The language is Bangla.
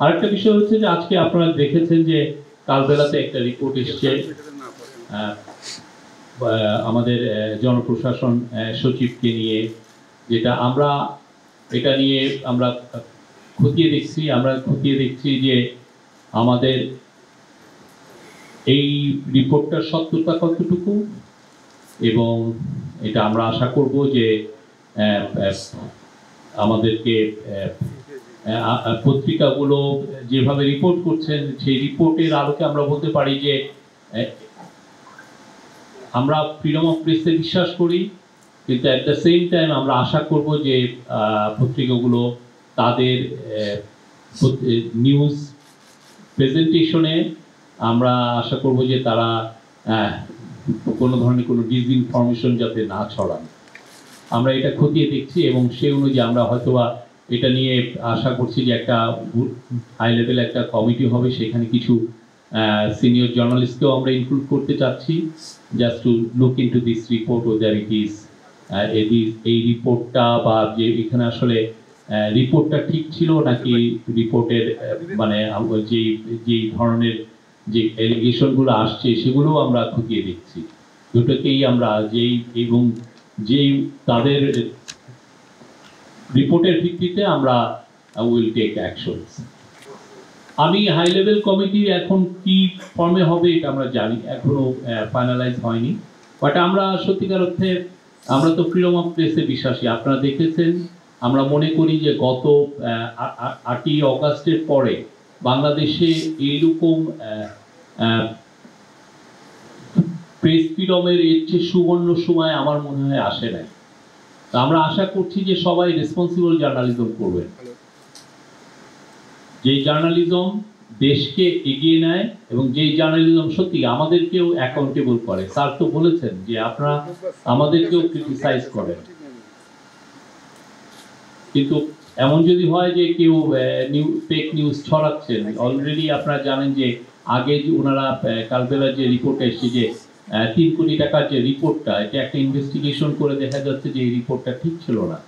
আরেকটা বিষয় হচ্ছে যে আজকে আপনারা দেখেছেন যে কালবেলাতে একটা রিপোর্ট এসছে আমাদের জনপ্রশাসন সচিবকে নিয়ে, যেটা আমরা এটা নিয়ে আমরা খতিয়ে দেখছি যে আমাদের এই রিপোর্টটার সত্যতা কতটুকু, এবং এটা আমরা আশা করব যে আমাদেরকে পত্রিকাগুলো যেভাবে রিপোর্ট করছেন সেই রিপোর্টের আলোকে আমরা বলতে পারি যে আমরা ফ্রিডম অফ প্রেসে বিশ্বাস করি, কিন্তু অ্যাট দ্য সেম টাইম আমরা আশা করব যে পত্রিকাগুলো তাদের নিউজ প্রেজেন্টেশনে আমরা আশা করব যে তারা কোনো ধরনের কোনো ডিসইনফরমেশন যাতে না ছড়ান। আমরা এটা খতিয়ে দেখছি এবং সেই অনুযায়ী আমরা হয়তোবা এটা নিয়ে আশা করছি যে একটা হাই লেভেল একটা কমিটি হবে, সেখানে কিছু সিনিয়র জার্নালিস্টকেও আমরা ইনক্লুড করতে চাচ্ছি, just to look into this report whether it is এই রিপোর্টটা বা যে এখানে আসলে রিপোর্টটা ঠিক ছিল নাকি রিপোর্টের মানে যেই ধরনের যে এলিগেশনগুলো আসছে সেগুলোও আমরা খতিয়ে দেখছি। দুটোকেই আমরা যেই তাদের রিপোর্টের ভিত্তিতে আমরা উইল টেক অ্যাকশনস। আমি হাই লেভেল কমিটি এখন কি ফর্মে হবে এটা আমরা জানি, এখনো ফাইনালাইজ হয়নি, বাট আমরা সত্যিকার অর্থে আমরা তো ফ্রিডম অফ প্রেসে বিশ্বাসী। আপনারা দেখেছেন, আমরা মনে করি যে গত 8ই অগাস্টের পরে বাংলাদেশে এইরকম প্রেস ফ্রিডমের এর চেয়ে সুবর্ণ সময় আমার মনে হয় আসে নাই। আমরা আশা করছি যে সবাই রেসপন্সিবল জার্নালিজম করবেন, যে জার্নালিজম দেশকে এগিয়ে নেয় এবং যেই জার্নালিজম সত্যি আমাদেরকেও অ্যাকাউন্টেবল করে। স্যার তো বলেছেন যে আপনারা আমাদেরকেও ক্রিটিসাইজ করেন, কিন্তু এমন যদি হয় যে কেউ ফেক নিউজ ছড়াচ্ছেন, অলরেডি আপনারা জানেন যে আগে ওনারা কালবেলার যে রিপোর্ট এসেছে যে 3 কোটি টাকার যে রিপোর্টটা, এটা একটা ইনভেস্টিগেশন করে দেখা যাচ্ছে যে এই রিপোর্টটা ঠিক ছিল না।